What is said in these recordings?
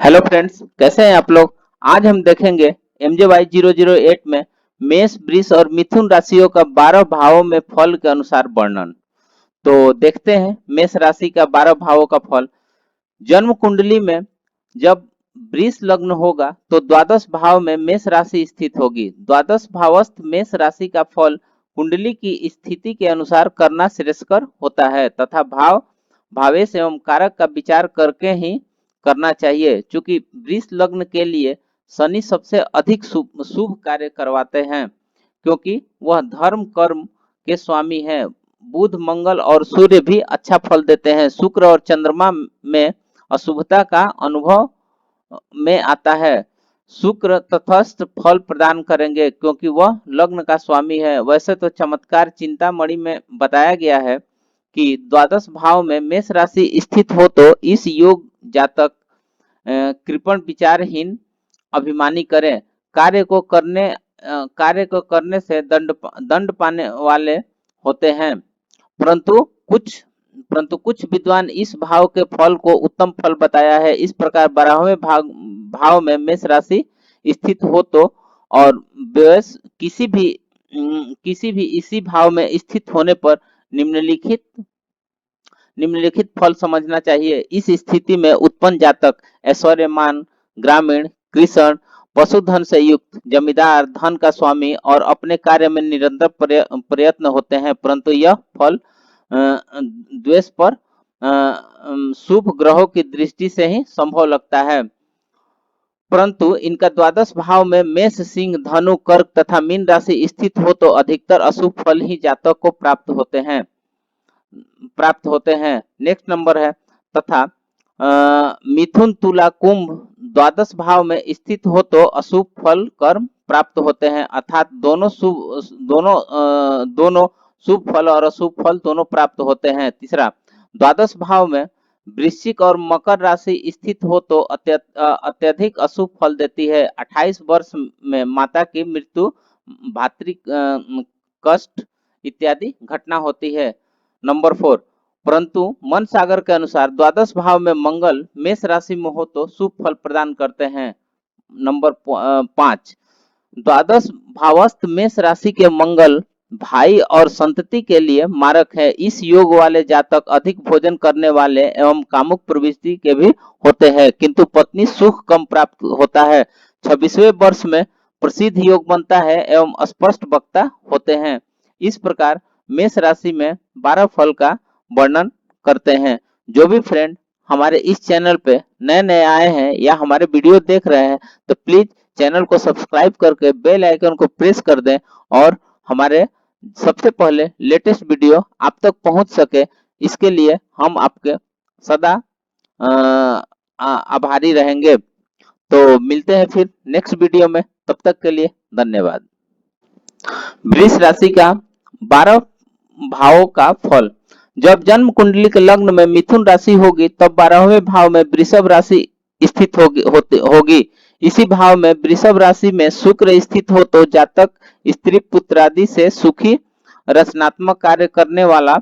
Hello friends, कैसे हैं आप लोग। आज हम देखेंगे MJY 008 में मेष, वृष और मिथुन राशियों का 12 भावों में फल के अनुसार वर्णन। तो देखते हैं मेष राशि का 12 भावों का फल। जन्म कुंडली में जब वृष लग्न होगा तो द्वादश भाव में मेष राशि स्थित होगी। द्वादश भावस्थ मेष राशि का फल कुंडली की स्थिति के अनुसार करना श्रेयस्कर होता है तथा भाव भावेश एवं कारक का विचार करके ही करना चाहिए। चूंकि वृष लग्न के लिए शनि सबसे अधिक शुभ कार्य करवाते हैं, क्योंकि वह धर्म कर्म के स्वामी हैं। बुध, मंगल और सूर्य भी अच्छा फल देते हैं। शुक्र और चंद्रमा में अशुभता का अनुभव में आता है। शुक्र तटस्थ फल प्रदान करेंगे क्योंकि वह लग्न का स्वामी है। वैसे तो चमत्कार चिंतामणि में बताया गया है कि द्वादश भाव में मेष राशि स्थित हो तो इस योग जातक कृपण विचारहीन अभिमानी करें। कार्य को करने से दंड पाने वाले होते हैं। परंतु कुछ विद्वान इस भाव के फल को उत्तम फल बताया है। इस प्रकार 12वें भाव में मेष राशि स्थित हो तो और व्यस किसी भी इसी भाव में स्थित होने पर निम्नलिखित फल समझना चाहिए। इस स्थिति में उत्पन्न जातक ऐश्वर्यमान, ग्रामीण, कृषण, पशुधन से युक्त, जमींदार, धन का स्वामी और अपने कार्य में निरंतर प्रयत्न होते हैं। परंतु यह फल द्वेष पर शुभ ग्रहों की दृष्टि से ही संभव लगता है। परंतु इनका द्वादश भाव में मेष, सिंह, धनु, कर्क तथा मीन राशि स्थित हो तो अधिकतर अशुभ फल ही जातक को प्राप्त होते हैं। नेक्स्ट नंबर है तथा मिथुन, तुला, कुंभ द्वादश भाव में स्थित हो तो अशुभ फल कर्म प्राप्त होते हैं, अर्थात दोनों शुभ फल और अशुभ फल दोनों प्राप्त होते हैं। तीसरा, द्वादश भाव में वृश्चिक और मकर राशि स्थित हो तो अत्यधिक अशुभ फल देती है। 28 वर्ष में माता की मृत्यु, भातृ कष्ट इत्यादि घटना होती है। नंबर 4, परंतु मन सागर के अनुसार द्वादश भाव में मंगल मेष राशि में हो तो शुभ फल प्रदान करते हैं। नंबर 5, द्वादश भावस्थ मेष राशि के मंगल भाई और संतति के लिए मारक है। इस योग वाले जातक अधिक भोजन करने वाले एवं कामुक प्रवृत्ति के भी होते हैं, किंतु पत्नी सुख कम प्राप्त होता है। 26वें वर्ष में प्रसिद्ध योग बनता है एवं स्पष्ट वक्ता होते हैं। इस प्रकार मेष राशि में 12 फल का वर्णन करते हैं। जो भी फ्रेंड हमारे इस चैनल पे नए नए आए हैं या हमारे वीडियो देख रहे हैं तो प्लीज चैनल को सब्सक्राइब करके बेल आइकन को प्रेस कर दें और हमारे सबसे पहले लेटेस्ट वीडियो आप तक पहुंच सके, इसके लिए हम आपके सदा आभारी रहेंगे। तो मिलते हैं फिर नेक्स्ट वीडियो में, तब तक के लिए धन्यवाद। वृष राशि का 12 भावों का फल। जब जन्म कुंडली के लग्न में मिथुन राशि होगी तब 12वें भाव में वृषभ राशि स्थित होगी। इसी भाव में वृषभ राशि में शुक्र स्थित हो तो जातक स्त्री पुत्रादि से सुखी, रचनात्मक कार्य करने वाला,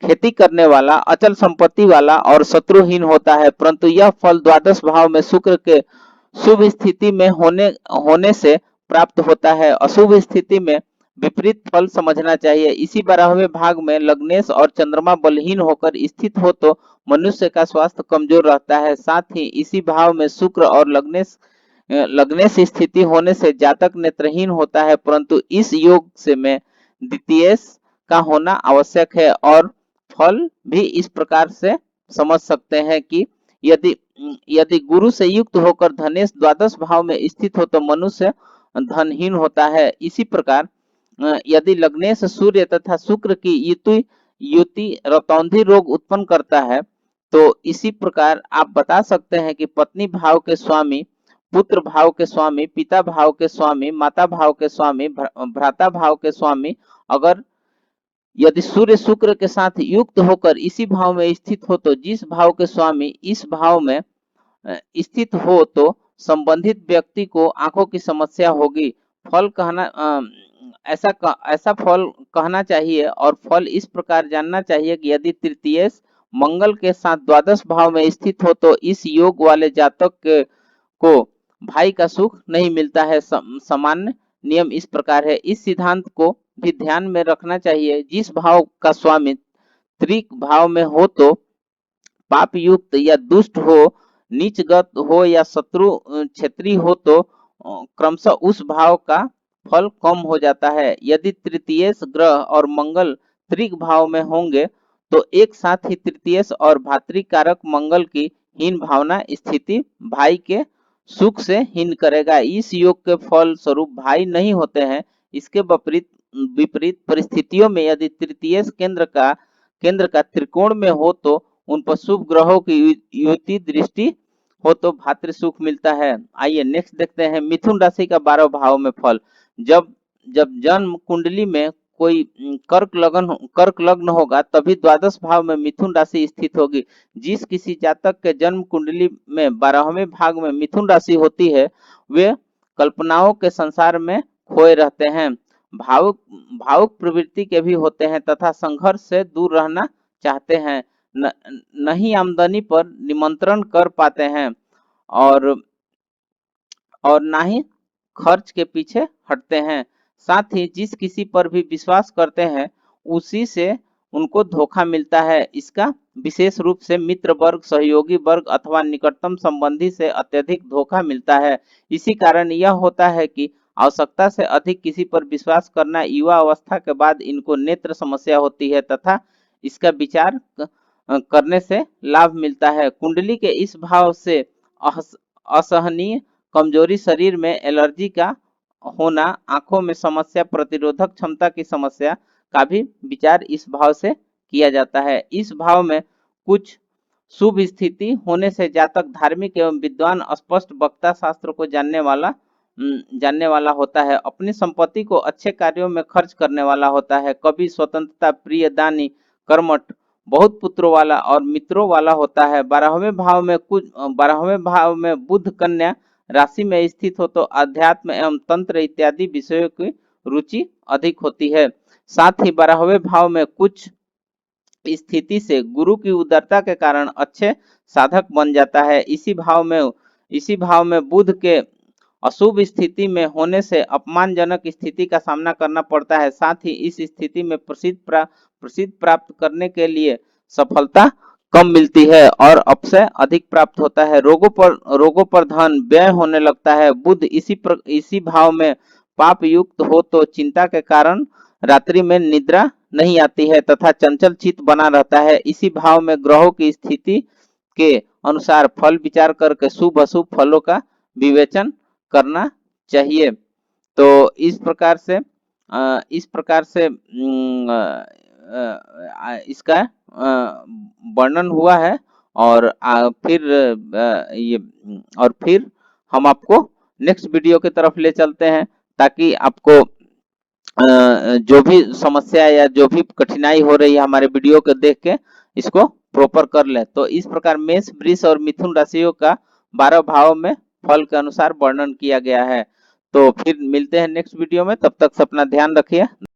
खेती करने वाला, अचल संपत्ति वाला और शत्रुहीन होता है। परंतु यह फल द्वादश भाव में शुक्र के शुभ स्थिति में होने से प्राप्त होता है। अशुभ स्थिति में विपरीत फल समझना चाहिए। इसी 12वें भाग में लग्नेश और चंद्रमा बलहीन होकर स्थित हो तो मनुष्य का स्वास्थ्य कमजोर रहता है। साथ ही इसी भाव में शुक्र और लग्नेश स्थिति होने से जातक नेत्रहीन होता है। परंतु इस योग से में द्वितीय का होना आवश्यक है और फल भी इस प्रकार से समझ सकते हैं कि यदि गुरु से युक्त होकर धनेश द्वादश भाव में स्थित हो तो मनुष्य धनहीन होता है। इसी प्रकार यदि लग्नेश सूर्य तथा शुक्र की युति रतौंधी रोग उत्पन्न करता है तो इसी प्रकार आप बता सकते हैं कि पत्नी भाव के स्वामी, पुत्र भाव के स्वामी, पिता भाव के स्वामी, माता भाव के स्वामी, भ्राता भाव के स्वामी अगर यदि सूर्य शुक्र के साथ युक्त होकर इसी भाव में स्थित हो तो जिस भाव के स्वामी इस भाव में स्थित हो तो संबंधित व्यक्ति को आंखों की समस्या होगी। फल कहना ऐसा फल कहना चाहिए और फल इस प्रकार जानना चाहिए कि यदि तृतीय मंगल के साथ द्वादश भाव में स्थित हो तो इस योग वाले जातक को भाई का सुख नहीं मिलता है। सामान्य नियम इस प्रकार है। इस सिद्धांत को भी ध्यान में रखना चाहिए। जिस भाव का स्वामी त्रिक भाव में हो तो पाप युक्त या दुष्ट हो, नीचगत हो या शत्रु क्षेत्री हो तो क्रमशः उस भाव का फल कम हो जाता है। यदि तृतीयेश ग्रह और मंगल त्रिक भाव में होंगे तो एक साथ ही तृतीयेश और भातृकारक मंगल की हीन भावना स्थिति भाई के सुख से हीन करेगा। इस योग के फल स्वरूप भाई नहीं होते हैं। इसके विपरीत विपरीत परिस्थितियों में यदि तृतीयेश केंद्र का त्रिकोण में हो तो उन पर शुभ ग्रहों की युति दृष्टि हो तो भातृ सुख मिलता है। आइए नेक्स्ट देखते हैं मिथुन राशि का 12 भाव में फल। जब जब जन्म कुंडली में कोई कर्क लग्न होगा तभी द्वादश भाव में मिथुन राशि स्थित होगी। जिस किसी जातक के जन्म कुंडली में 12वें भाग में मिथुन राशि होती है वे कल्पनाओं के संसार में खोए रहते हैं, भावुक भावुक प्रवृत्ति के भी होते हैं तथा संघर्ष से दूर रहना चाहते हैं, नहीं आमदनी पर निमंत्रण कर पाते हैं और ना ही खर्च के पीछे हटते हैं। साथ ही जिस किसी पर भी विश्वास करते हैं उसी से उनको धोखा मिलता है। इसका विशेष रूप से मित्र वर्ग, सहयोगी वर्ग अथवा निकटतम संबंधी से अत्यधिक धोखा मिलता है। इसी कारण यह होता है कि आवश्यकता से अधिक किसी पर विश्वास करना युवा अवस्था के बाद इनको नेत्र समस्या होती है तथा इसका विचार करने से लाभ मिलता है। कुंडली के इस भाव से असहनीय कमजोरी, शरीर में एलर्जी का होना, आंखों में समस्या, प्रतिरोधक क्षमता की समस्या का भी विचार इस भाव से किया जाता है। इस भाव में कुछ शुभ स्थिति होने से जातक धार्मिक एवं विद्वान, स्पष्ट वक्ता, शास्त्र को जानने वाला होता है, अपनी संपत्ति को अच्छे कार्यों में खर्च करने वाला होता है, कभी स्वतंत्रता प्रिय, दानी, कर्मठ, बहुत पुत्रों वाला और मित्रों वाला होता है। 12वें भाव में बुध कन्या राशि में स्थित हो तो अध्यात्म एवं तंत्र इत्यादि विषयों की रुचि अधिक होती है। साथ ही 12वें भाव में कुछ स्थिति से गुरु की उदारता के कारण अच्छे साधक बन जाता है। इसी भाव में बुध के अशुभ स्थिति में होने से अपमानजनक स्थिति का सामना करना पड़ता है। साथ ही इस स्थिति में प्रसिद्ध प्राप्त करने के लिए सफलता कम मिलती है और अपशय अधिक प्राप्त होता है। रोगों पर धन व्यय होने लगता है। बुध इसी भाव में पाप युक्त हो तो चिंता के कारण रात्रि में निद्रा नहीं आती है तथा चंचल चित्त बना रहता है। इसी भाव में ग्रहों की स्थिति के अनुसार फल विचार करके शुभ अशुभ फलों का विवेचन करना चाहिए। तो इस प्रकार से इसका वर्णन हुआ है और फिर हम आपको नेक्स्ट वीडियो की तरफ ले चलते हैं ताकि आपको जो भी समस्या या जो भी कठिनाई हो रही है हमारे वीडियो को देख के इसको प्रॉपर कर ले। तो इस प्रकार मेष, वृष और मिथुन राशियों का 12 भाव में फल के अनुसार वर्णन किया गया है। तो फिर मिलते हैं नेक्स्ट वीडियो में, तब तक अपना ध्यान रखिए।